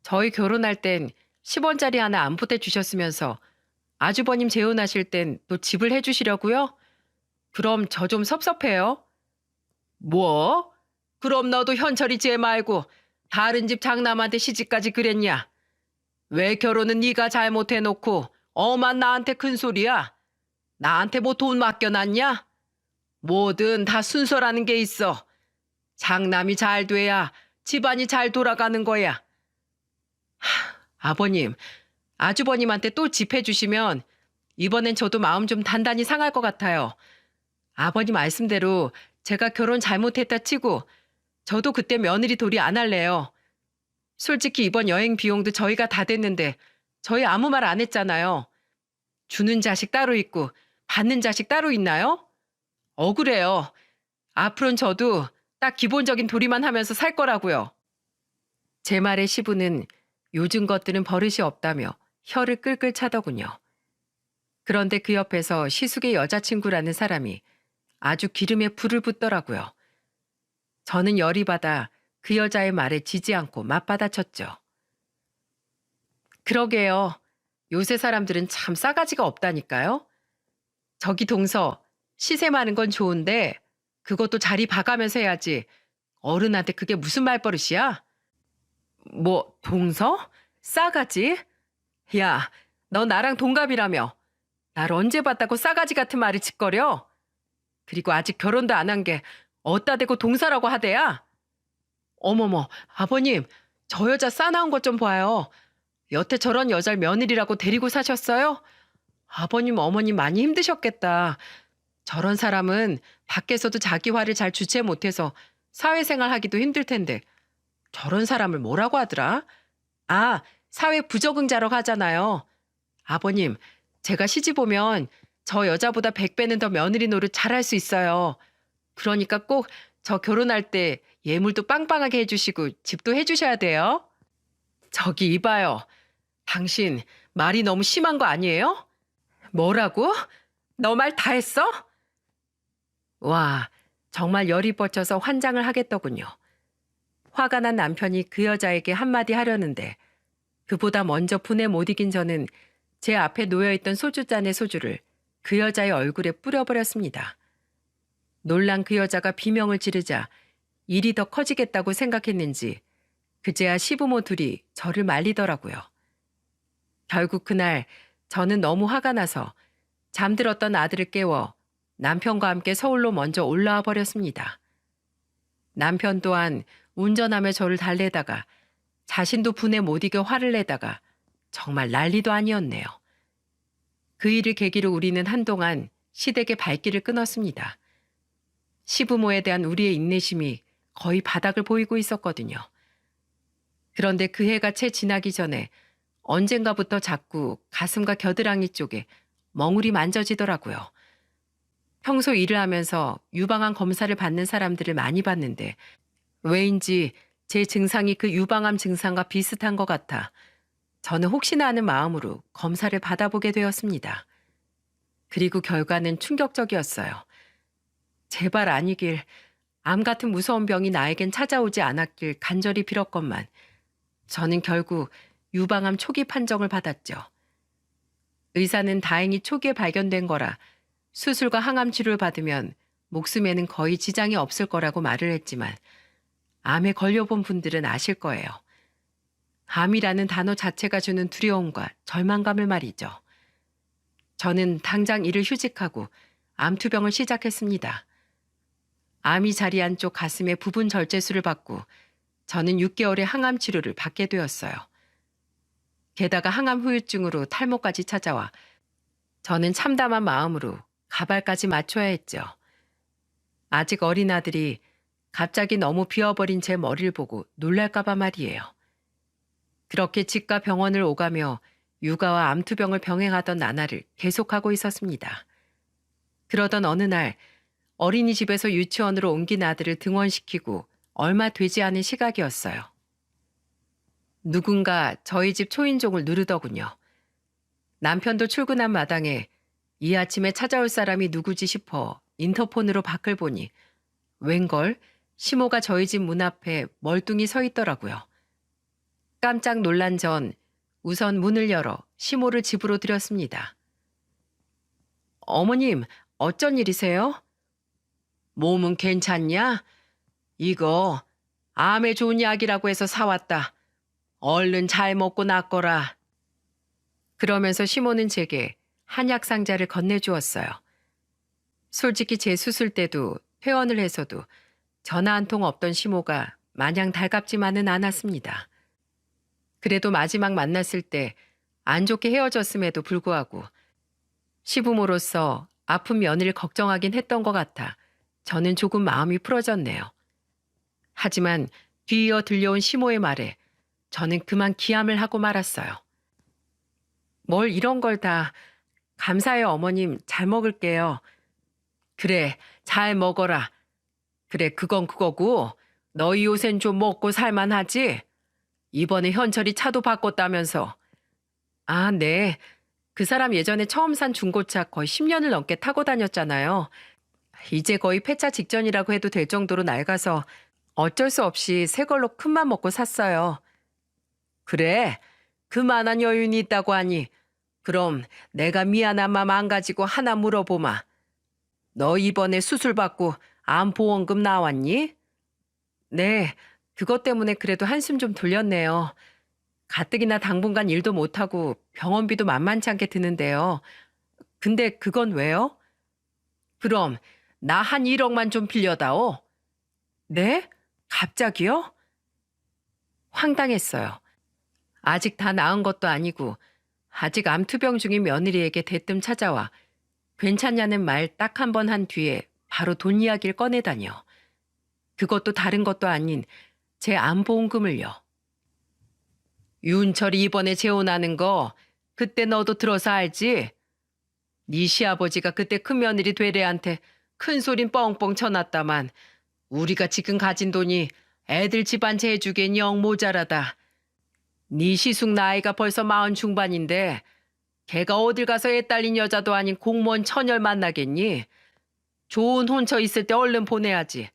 저희 결혼할 땐 10원짜리 하나 안 보태주셨으면서 아주버님 재혼하실 땐 또 집을 해주시려고요? 그럼 저 좀 섭섭해요. 뭐? 그럼 너도 현철이 쟤 말고 다른 집 장남한테 시집까지 그랬냐? 왜 결혼은 네가 잘못해놓고 엄한 나한테 큰 소리야? 나한테 뭐 돈 맡겨놨냐? 뭐든 다 순서라는 게 있어. 장남이 잘 돼야 집안이 잘 돌아가는 거야. 아버님, 아주버님한테 또 집 해주시면 이번엔 저도 마음 좀 단단히 상할 것 같아요. 아버님 말씀대로 제가 결혼 잘못했다 치고 저도 그때 며느리 도리 안 할래요. 솔직히 이번 여행 비용도 저희가 다 댔는데 저희 아무 말 안 했잖아요. 주는 자식 따로 있고 받는 자식 따로 있나요? 억울해요. 앞으로는 저도 딱 기본적인 도리만 하면서 살 거라고요. 제 말에 시부는 요즘 것들은 버릇이 없다며 혀를 끌끌 차더군요. 그런데 그 옆에서 시숙의 여자친구라는 사람이 아주 기름에 불을 붓더라고요. 저는 열이 받아 그 여자의 말에 지지 않고 맞받아쳤죠. 그러게요. 요새 사람들은 참 싸가지가 없다니까요. 저기 동서, 시세 많은 건 좋은데 그것도 자리 봐가면서 해야지. 어른한테 그게 무슨 말버릇이야? 뭐 동서? 싸가지? 야, 너 나랑 동갑이라며. 날 언제 봤다고 싸가지 같은 말을 짓거려? 그리고 아직 결혼도 안 한 게 어따 대고 동서라고 하대야? 어머머, 아버님, 저 여자 싸나운 것 좀 봐요. 여태 저런 여자를 며느리라고 데리고 사셨어요? 아버님, 어머님 많이 힘드셨겠다. 저런 사람은 밖에서도 자기 화를 잘 주체 못해서 사회생활 하기도 힘들 텐데 저런 사람을 뭐라고 하더라? 아, 사회 부적응자라고 하잖아요. 아버님, 제가 시집 오면 저 여자보다 100배는 더 며느리 노릇 잘할 수 있어요. 그러니까 꼭 저 결혼할 때 예물도 빵빵하게 해주시고 집도 해주셔야 돼요. 저기 이봐요. 당신 말이 너무 심한 거 아니에요? 뭐라고? 너 말 다 했어? 와, 정말 열이 뻗쳐서 환장을 하겠더군요. 화가 난 남편이 그 여자에게 한마디 하려는데 그보다 먼저 분에 못 이긴 저는 제 앞에 놓여있던 소주잔의 소주를 그 여자의 얼굴에 뿌려버렸습니다. 놀란 그 여자가 비명을 지르자 일이 더 커지겠다고 생각했는지 그제야 시부모 둘이 저를 말리더라고요. 결국 그날 저는 너무 화가 나서 잠들었던 아들을 깨워 남편과 함께 서울로 먼저 올라와 버렸습니다. 남편 또한 운전하며 저를 달래다가 자신도 분에 못 이겨 화를 내다가 정말 난리도 아니었네요. 그 일을 계기로 우리는 한동안 시댁의 발길을 끊었습니다. 시부모에 대한 우리의 인내심이 거의 바닥을 보이고 있었거든요. 그런데 그 해가 채 지나기 전에 언젠가부터 자꾸 가슴과 겨드랑이 쪽에 멍울이 만져지더라고요. 평소 일을 하면서 유방암 검사를 받는 사람들을 많이 봤는데 왜인지 제 증상이 그 유방암 증상과 비슷한 것 같아 저는 혹시나 하는 마음으로 검사를 받아보게 되었습니다. 그리고 결과는 충격적이었어요. 제발 아니길, 암 같은 무서운 병이 나에겐 찾아오지 않았길 간절히 빌었건만 저는 결국 유방암 초기 판정을 받았죠. 의사는 다행히 초기에 발견된 거라 수술과 항암 치료를 받으면 목숨에는 거의 지장이 없을 거라고 말을 했지만 암에 걸려본 분들은 아실 거예요. 암이라는 단어 자체가 주는 두려움과 절망감을 말이죠. 저는 당장 일을 휴직하고 암투병을 시작했습니다. 암이 자리한 쪽 가슴에 부분 절제술을 받고 저는 6개월의 항암 치료를 받게 되었어요. 게다가 항암 후유증으로 탈모까지 찾아와 저는 참담한 마음으로 가발까지 맞춰야 했죠. 아직 어린 아들이 갑자기 너무 비어버린 제 머리를 보고 놀랄까봐 말이에요. 그렇게 집과 병원을 오가며 육아와 암투병을 병행하던 나날을 계속하고 있었습니다. 그러던 어느 날 어린이집에서 유치원으로 옮긴 아들을 등원시키고 얼마 되지 않은 시각이었어요. 누군가 저희 집 초인종을 누르더군요. 남편도 출근한 마당에 이 아침에 찾아올 사람이 누구지 싶어 인터폰으로 밖을 보니 웬걸 시모가 저희 집 문 앞에 멀뚱히 서 있더라고요. 깜짝 놀란 전 우선 문을 열어 시모를 집으로 들였습니다. 어머님, 어쩐 일이세요? 몸은 괜찮냐? 이거 암에 좋은 약이라고 해서 사왔다. 얼른 잘 먹고 낫거라. 그러면서 시모는 제게 한약 상자를 건네주었어요. 솔직히 제 수술 때도 퇴원을 해서도 전화 한 통 없던 시모가 마냥 달갑지만은 않았습니다. 그래도 마지막 만났을 때 안 좋게 헤어졌음에도 불구하고 시부모로서 아픈 며느리를 걱정하긴 했던 것 같아 저는 조금 마음이 풀어졌네요. 하지만 뒤이어 들려온 시모의 말에 저는 그만 기함을 하고 말았어요. 뭘 이런 걸 다. 감사해요 어머님, 잘 먹을게요. 그래, 잘 먹어라. 그래, 그건 그거고 너희 요샌 좀 먹고 살만하지? 이번에 현철이 차도 바꿨다면서. 아, 네. 그 사람 예전에 처음 산 중고차 거의 10년을 넘게 타고 다녔잖아요. 이제 거의 폐차 직전이라고 해도 될 정도로 낡아서 어쩔 수 없이 새 걸로 큰맘 먹고 샀어요. 그래, 그만한 여윤이 있다고 하니 그럼 내가 미안한 맘 안 가지고 하나 물어보마. 너 이번에 수술 받고 암보험금 나왔니? 네, 그것 때문에 그래도 한숨 좀 돌렸네요. 가뜩이나 당분간 일도 못하고 병원비도 만만치 않게 드는데요. 근데 그건 왜요? 그럼 나 한 1억만 좀 빌려다오. 네? 갑자기요? 황당했어요. 아직 다 나은 것도 아니고 아직 암투병 중인 며느리에게 대뜸 찾아와 괜찮냐는 말 딱 한 번 한 뒤에 바로 돈 이야기를 꺼내다니요. 그것도 다른 것도 아닌 제 암보험금을요. 윤철이 이번에 재혼하는 거 그때 너도 들어서 알지? 네 시아버지가 그때 큰며느리 되레한테 큰 소린 뻥뻥 쳐놨다만 우리가 지금 가진 돈이 애들 집안채 해주기엔 영 모자라다. 네 시숙 나이가 벌써 40 중반인데 걔가 어딜 가서 애 딸린 여자도 아닌 공무원 처녀를 만나겠니? 좋은 혼처 있을 때 얼른 보내야지.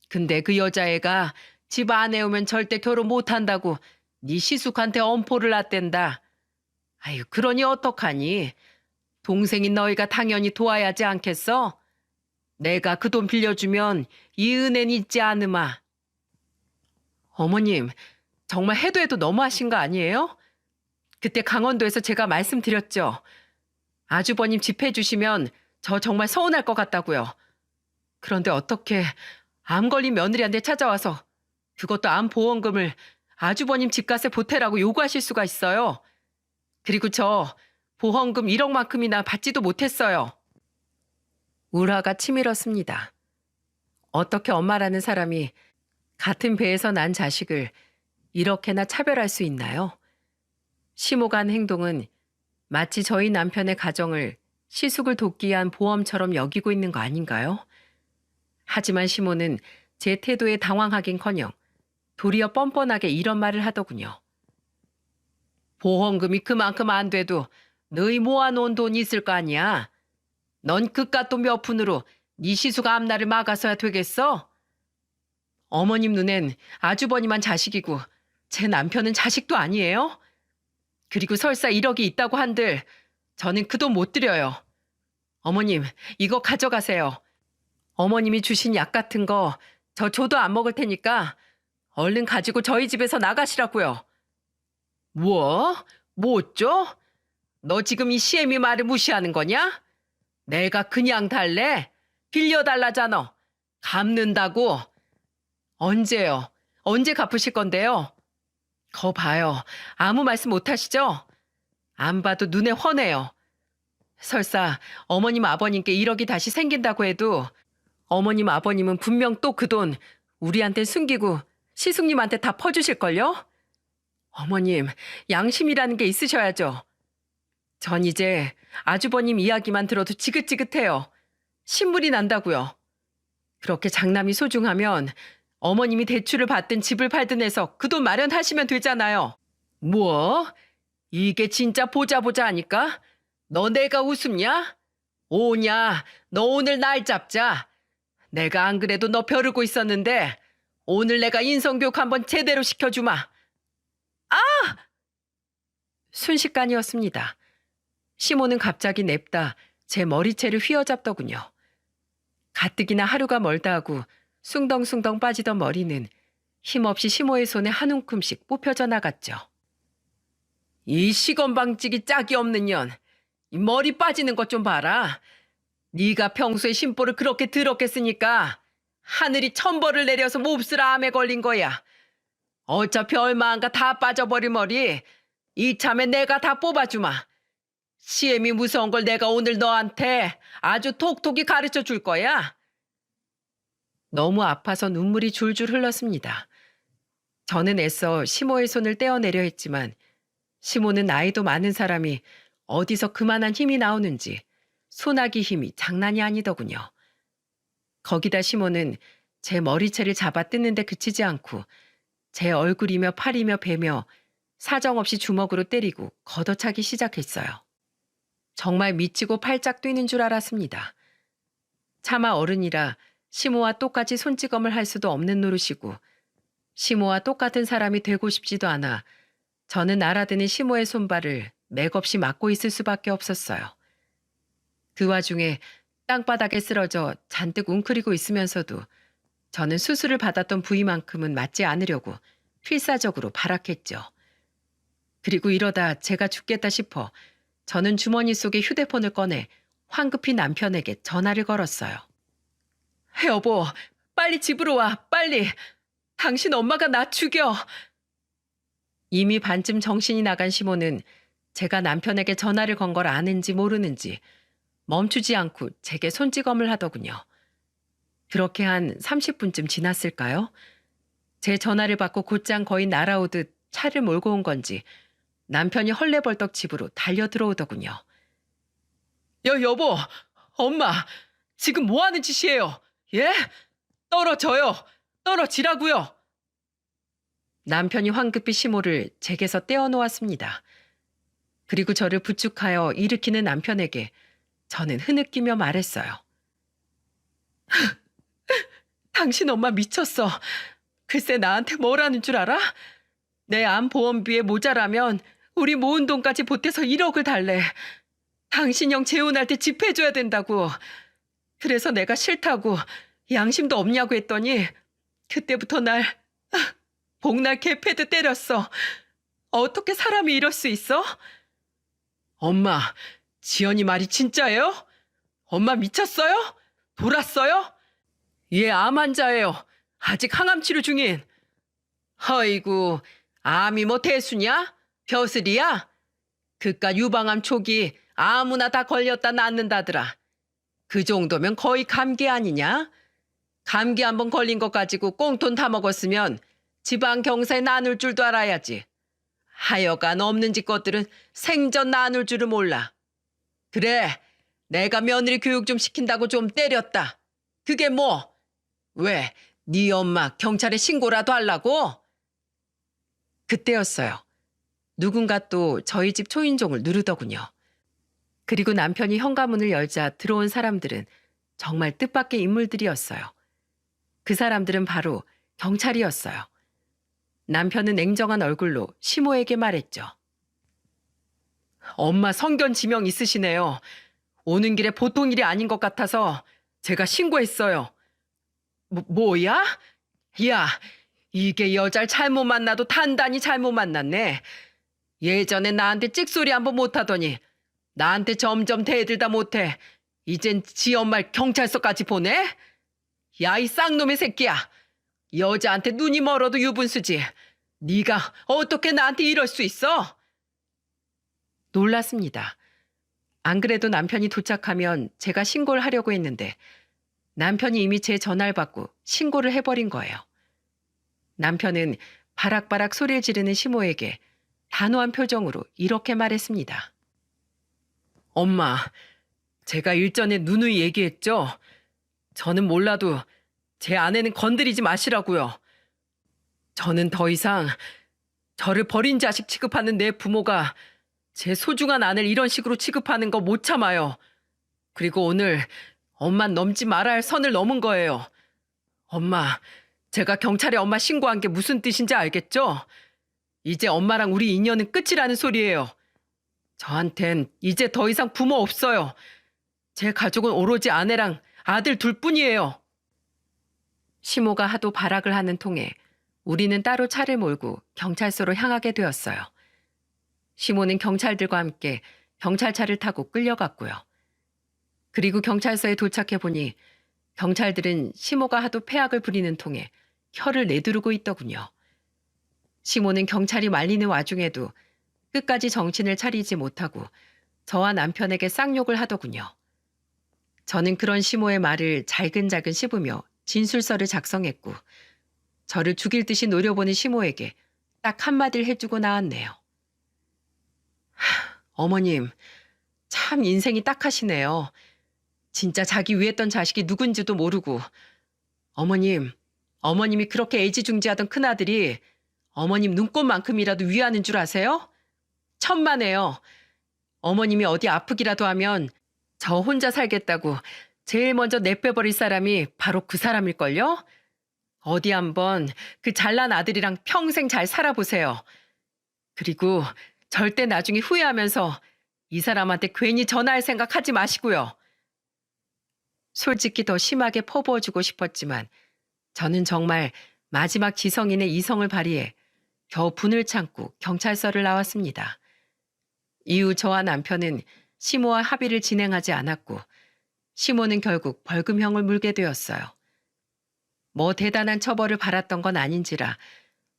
근데 그 여자애가 집 안에 오면 절대 결혼 못한다고 네 시숙한테 엄포를 놨댄다. 아유, 그러니 어떡하니? 동생인 너희가 당연히 도와야지 않겠어? 내가 그 돈 빌려주면 이 은혜는 잊지 않으마. 어머님, 정말 해도 해도 너무하신 거 아니에요? 그때 강원도에서 제가 말씀드렸죠. 아주버님 집 해주시면 저 정말 서운할 것 같다고요. 그런데 어떻게 암 걸린 며느리한테 찾아와서 그것도 암 보험금을 아주버님 집값에 보태라고 요구하실 수가 있어요. 그리고 저 보험금 1억만큼이나 받지도 못했어요. 울화가 치밀었습니다. 어떻게 엄마라는 사람이 같은 배에서 난 자식을 이렇게나 차별할 수 있나요? 시모가 한 행동은 마치 저희 남편의 가정을 시숙을 돕기 위한 보험처럼 여기고 있는 거 아닌가요? 하지만 시모는 제 태도에 당황하긴커녕 도리어 뻔뻔하게 이런 말을 하더군요. 보험금이 그만큼 안 돼도 너희 모아놓은 돈이 있을 거 아니야. 넌 그깟 돈 몇 푼으로 네 시숙 앞날을 막아서야 되겠어? 어머님 눈엔 아주버님만 자식이고 제 남편은 자식도 아니에요? 그리고 설사 1억이 있다고 한들 저는 그 돈 못 드려요. 어머님, 이거 가져가세요. 어머님이 주신 약 같은 거 저 줘도 안 먹을 테니까 얼른 가지고 저희 집에서 나가시라고요. 뭐? 못 줘? 너 지금 이 시애미 말을 무시하는 거냐? 내가 그냥 달래? 빌려달라잖아. 갚는다고. 언제요? 언제 갚으실 건데요? 거 봐요. 아무 말씀 못 하시죠? 안 봐도 눈에 훤해요. 설사 어머님 아버님께 1억이 다시 생긴다고 해도 어머님 아버님은 분명 또 그 돈 우리한테 숨기고 시숙님한테 다 퍼주실걸요? 어머님, 양심이라는 게 있으셔야죠. 전 이제 아주버님 이야기만 들어도 지긋지긋해요. 신물이 난다고요. 그렇게 장남이 소중하면 어머님이 대출을 받든 집을 팔든 해서 그 돈 마련하시면 되잖아요. 뭐? 이게 진짜 보자 하니까? 너 내가 웃음냐? 오냐, 너 오늘 날 잡자. 내가 안 그래도 너 벼르고 있었는데 오늘 내가 인성교육 한번 제대로 시켜주마. 순식간이었습니다. 시모는 갑자기 냅다 제 머리채를 휘어잡더군요. 가뜩이나 하루가 멀다 하고 숭덩숭덩 빠지던 머리는 힘없이 시모의 손에 한 움큼씩 뽑혀져 나갔죠. 이 시건방지기 짝이 없는 년, 이 머리 빠지는 것 좀 봐라. 네가 평소에 심보를 그렇게 더럽게 쓰니까 하늘이 천벌을 내려서 몹쓸 암에 걸린 거야. 어차피 얼마 안 가 다 빠져버릴 머리 이참에 내가 다 뽑아주마. 시엠이 무서운 걸 내가 오늘 너한테 아주 톡톡히 가르쳐 줄 거야. 너무 아파서 눈물이 줄줄 흘렀습니다. 저는 애써 시모의 손을 떼어내려 했지만 시모는 나이도 많은 사람이 어디서 그만한 힘이 나오는지 소나기 힘이 장난이 아니더군요. 거기다 시모는 제 머리채를 잡아 뜯는데 그치지 않고 제 얼굴이며 팔이며 배며 사정없이 주먹으로 때리고 걷어차기 시작했어요. 정말 미치고 팔짝 뛰는 줄 알았습니다. 차마 어른이라 시모와 똑같이 손찌검을 할 수도 없는 노릇이고 시모와 똑같은 사람이 되고 싶지도 않아 저는 알아드는 시모의 손발을 맥없이 막고 있을 수밖에 없었어요. 그 와중에 땅바닥에 쓰러져 잔뜩 웅크리고 있으면서도 저는 수술을 받았던 부위만큼은 맞지 않으려고 필사적으로 발악했죠. 그리고 이러다 제가 죽겠다 싶어 저는 주머니 속에 휴대폰을 꺼내 황급히 남편에게 전화를 걸었어요. 여보, 빨리 집으로 와, 빨리. 당신 엄마가 나 죽여. 이미 반쯤 정신이 나간 시모는 제가 남편에게 전화를 건 걸 아는지 모르는지 멈추지 않고 제게 손찌검을 하더군요. 그렇게 한 30분쯤 지났을까요? 제 전화를 받고 곧장 거의 날아오듯 차를 몰고 온 건지 남편이 헐레벌떡 집으로 달려 들어오더군요. 여보, 엄마, 지금 뭐 하는 짓이에요? 예? 떨어져요. 떨어지라고요. 남편이 황급히 시모를 제게서 떼어놓았습니다. 그리고 저를 부축하여 일으키는 남편에게 저는 흐느끼며 말했어요. 당신 엄마 미쳤어. 글쎄 나한테 뭐라는 줄 알아? 내 암 보험비에 모자라면 우리 모은 돈까지 보태서 1억을 달래. 당신 형 재혼할 때 집해줘야 된다고. 그래서 내가 싫다고 양심도 없냐고 했더니 그때부터 날 복날 개패드 때렸어. 어떻게 사람이 이럴 수 있어? 엄마, 지연이 말이 진짜예요? 엄마 미쳤어요? 돌았어요? 얘 암 환자예요. 아직 항암 치료 중인. 아이고, 암이 뭐 대수냐? 벼슬이야? 그깟 유방암 초기 아무나 다 걸렸다 낫는다더라. 그 정도면 거의 감기 아니냐? 감기 한번 걸린 것 가지고 꽁돈 다 먹었으면 지방 경사에 나눌 줄도 알아야지. 하여간 없는 집 것들은 생전 나눌 줄을 몰라. 그래, 내가 며느리 교육 좀 시킨다고 좀 때렸다. 그게 뭐? 왜, 네 엄마 경찰에 신고라도 하려고? 그때였어요. 누군가 또 저희 집 초인종을 누르더군요. 그리고 남편이 현관문을 열자 들어온 사람들은 정말 뜻밖의 인물들이었어요. 그 사람들은 바로 경찰이었어요. 남편은 냉정한 얼굴로 시모에게 말했죠. 엄마 성견 지명 있으시네요. 오는 길에 보통 일이 아닌 것 같아서 제가 신고했어요. 뭐야? 야, 이게 여자를 잘못 만나도 단단히 잘못 만났네. 예전에 나한테 찍소리 한번 못하더니 나한테 점점 대들다 못해. 이젠 지 엄마를 경찰서까지 보내? 야, 이 쌍놈의 새끼야. 여자한테 눈이 멀어도 유분수지. 네가 어떻게 나한테 이럴 수 있어? 놀랐습니다. 안 그래도 남편이 도착하면 제가 신고를 하려고 했는데 남편이 이미 제 전화를 받고 신고를 해버린 거예요. 남편은 바락바락 소리를 지르는 시모에게 단호한 표정으로 이렇게 말했습니다. 엄마, 제가 일전에 누누이 얘기했죠? 저는 몰라도 제 아내는 건드리지 마시라고요. 저는 더 이상 저를 버린 자식 취급하는 내 부모가 제 소중한 아내를 이런 식으로 취급하는 거 못 참아요. 그리고 오늘 엄만 넘지 말아야 할 선을 넘은 거예요. 엄마, 제가 경찰에 엄마 신고한 게 무슨 뜻인지 알겠죠? 이제 엄마랑 우리 인연은 끝이라는 소리예요. 저한텐 이제 더 이상 부모 없어요. 제 가족은 오로지 아내랑 아들 둘뿐이에요. 시모가 하도 발악을 하는 통에 우리는 따로 차를 몰고 경찰서로 향하게 되었어요. 시모는 경찰들과 함께 경찰차를 타고 끌려갔고요. 그리고 경찰서에 도착해 보니 경찰들은 시모가 하도 패악을 부리는 통에 혀를 내두르고 있더군요. 시모는 경찰이 말리는 와중에도 끝까지 정신을 차리지 못하고 저와 남편에게 쌍욕을 하더군요. 저는 그런 시모의 말을 잘근잘근 씹으며 진술서를 작성했고 저를 죽일 듯이 노려보는 시모에게 딱 한마디를 해주고 나왔네요. 어머님, 참 인생이 딱하시네요. 진짜 자기 위했던 자식이 누군지도 모르고. 어머님이 그렇게 애지중지하던 큰아들이 어머님 눈꽃만큼이라도 위하는 줄 아세요? 천만에요. 어머님이 어디 아프기라도 하면 저 혼자 살겠다고 제일 먼저 내빼버릴 사람이 바로 그 사람일걸요? 어디 한번 그 잘난 아들이랑 평생 잘 살아보세요. 그리고 절대 나중에 후회하면서 이 사람한테 괜히 전화할 생각 하지 마시고요. 솔직히 더 심하게 퍼부어주고 싶었지만 저는 정말 마지막 지성인의 이성을 발휘해 겨우 분을 참고 경찰서를 나왔습니다. 이후 저와 남편은 시모와 합의를 진행하지 않았고 시모는 결국 벌금형을 물게 되었어요. 뭐 대단한 처벌을 받았던 건 아닌지라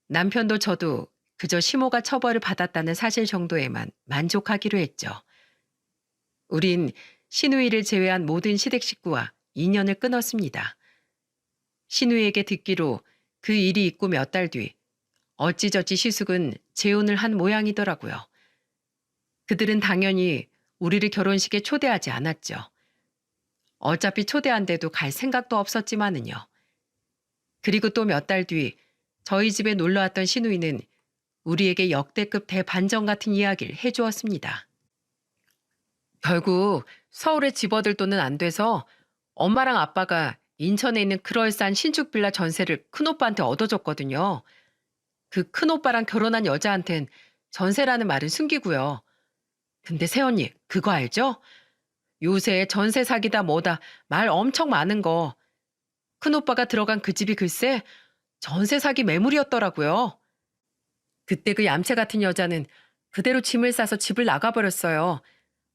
남편도 저도 그저 시모가 처벌을 받았다는 사실 정도에만 만족하기로 했죠. 우린 신우이를 제외한 모든 시댁 식구와 인연을 끊었습니다. 신우이에게 듣기로 그 일이 있고 몇 달 뒤 어찌저찌 시숙은 재혼을 한 모양이더라고요. 그들은 당연히 우리를 결혼식에 초대하지 않았죠. 어차피 초대한데도 갈 생각도 없었지만은요. 그리고 또 몇 달 뒤 저희 집에 놀러왔던 신우이는 우리에게 역대급 대반전 같은 이야기를 해주었습니다. 결국 서울에 집어들 돈은 안 돼서 엄마랑 아빠가 인천에 있는 그럴싸한 신축 빌라 전세를 큰오빠한테 얻어줬거든요. 그 큰오빠랑 결혼한 여자한텐 전세라는 말은 숨기고요. 근데 새언니 그거 알죠? 요새 전세 사기다 뭐다 말 엄청 많은 거. 큰오빠가 들어간 그 집이 글쎄 전세 사기 매물이었더라고요. 그때 그 얌체 같은 여자는 그대로 짐을 싸서 집을 나가버렸어요.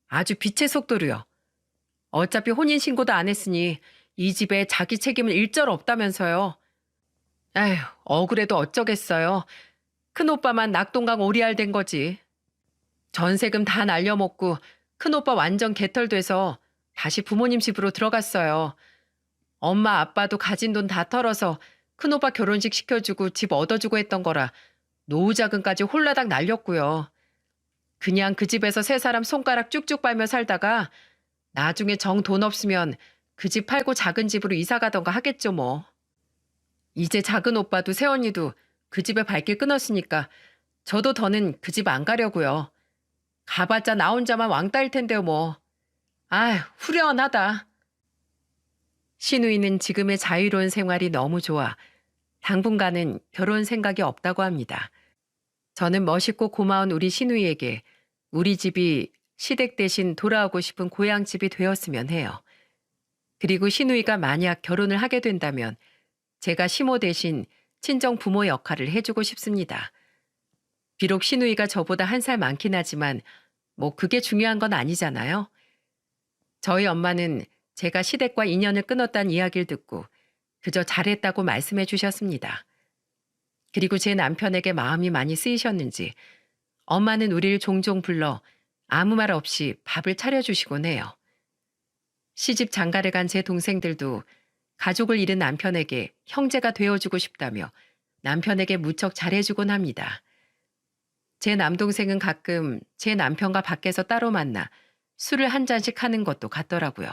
아주 빛의 속도로요. 어차피 혼인신고도 안 했으니 이 집에 자기 책임은 일절 없다면서요. 에휴, 억울해도 어쩌겠어요. 큰오빠만 낙동강 오리알 된 거지. 전세금 다 날려먹고 큰오빠 완전 개털돼서 다시 부모님 집으로 들어갔어요. 엄마 아빠도 가진 돈 다 털어서 큰오빠 결혼식 시켜주고 집 얻어주고 했던 거라 노후자금까지 홀라당 날렸고요. 그냥 그 집에서 세 사람 손가락 쭉쭉 빨며 살다가 나중에 정 돈 없으면 그 집 팔고 작은 집으로 이사 가던가 하겠죠 뭐. 이제 작은 오빠도 새언니도 그 집에 발길 끊었으니까 저도 더는 그 집 안 가려고요. 가봤자 나 혼자만 왕따일 텐데요 뭐. 아휴 후련하다. 신우이는 지금의 자유로운 생활이 너무 좋아 당분간은 결혼 생각이 없다고 합니다. 저는 멋있고 고마운 우리 신우이에게 우리 집이 시댁 대신 돌아오고 싶은 고향집이 되었으면 해요. 그리고 신우이가 만약 결혼을 하게 된다면 제가 시모 대신 친정 부모 역할을 해주고 싶습니다. 비록 신우이가 저보다 한 살 많긴 하지만 뭐 그게 중요한 건 아니잖아요. 저희 엄마는 제가 시댁과 인연을 끊었다는 이야기를 듣고 그저 잘했다고 말씀해 주셨습니다. 그리고 제 남편에게 마음이 많이 쓰이셨는지 엄마는 우리를 종종 불러 아무 말 없이 밥을 차려주시곤 해요. 시집 장가를 간 제 동생들도 가족을 잃은 남편에게 형제가 되어주고 싶다며 남편에게 무척 잘해주곤 합니다. 제 남동생은 가끔 제 남편과 밖에서 따로 만나 술을 한 잔씩 하는 것도 같더라고요.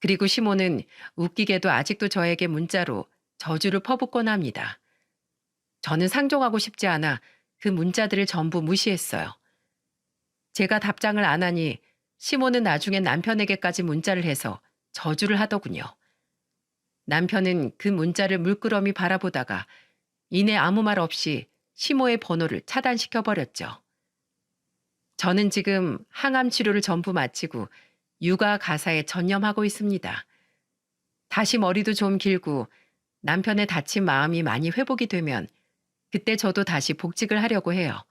그리고 시모는 웃기게도 아직도 저에게 문자로 저주를 퍼붓곤 합니다. 저는 상종하고 싶지 않아 그 문자들을 전부 무시했어요. 제가 답장을 안 하니 시모는 나중엔 남편에게까지 문자를 해서 저주를 하더군요. 남편은 그 문자를 물끄러미 바라보다가 이내 아무 말 없이 시모의 번호를 차단시켜버렸죠. 저는 지금 항암 치료를 전부 마치고 육아 가사에 전념하고 있습니다. 다시 머리도 좀 길고 남편의 다친 마음이 많이 회복이 되면 그때 저도 다시 복직을 하려고 해요.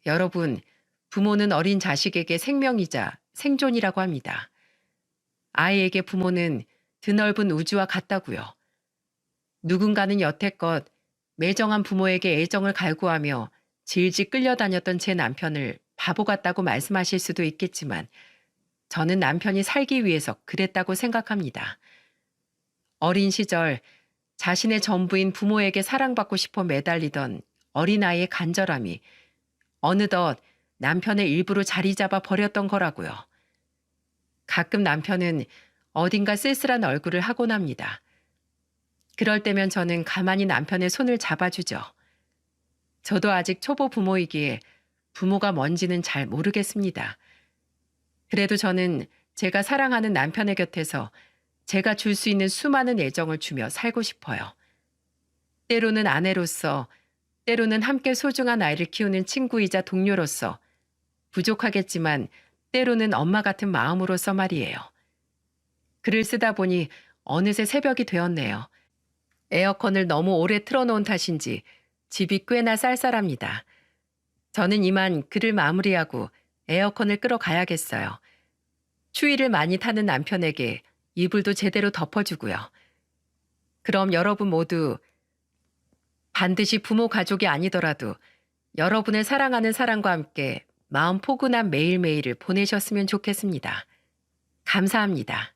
여러분, 부모는 어린 자식에게 생명이자 생존이라고 합니다. 아이에게 부모는 드넓은 우주와 같다고요. 누군가는 여태껏 매정한 부모에게 애정을 갈구하며 질질 끌려다녔던 제 남편을 바보 같다고 말씀하실 수도 있겠지만 저는 남편이 살기 위해서 그랬다고 생각합니다. 어린 시절 자신의 전부인 부모에게 사랑받고 싶어 매달리던 어린아이의 간절함이 어느덧 남편의 일부로 자리 잡아 버렸던 거라고요. 가끔 남편은 어딘가 쓸쓸한 얼굴을 하곤 합니다. 그럴 때면 저는 가만히 남편의 손을 잡아주죠. 저도 아직 초보 부모이기에 부모가 뭔지는 잘 모르겠습니다. 그래도 저는 제가 사랑하는 남편의 곁에서 제가 줄 수 있는 수많은 애정을 주며 살고 싶어요. 때로는 아내로서, 때로는 함께 소중한 아이를 키우는 친구이자 동료로서, 부족하겠지만 때로는 엄마 같은 마음으로서 말이에요. 글을 쓰다 보니 어느새 새벽이 되었네요. 에어컨을 너무 오래 틀어놓은 탓인지 집이 꽤나 쌀쌀합니다. 저는 이만 글을 마무리하고 에어컨을 끄러 가야겠어요. 추위를 많이 타는 남편에게 이불도 제대로 덮어주고요. 그럼 여러분 모두 반드시 부모 가족이 아니더라도 여러분을 사랑하는 사람과 함께 마음 포근한 매일매일을 보내셨으면 좋겠습니다. 감사합니다.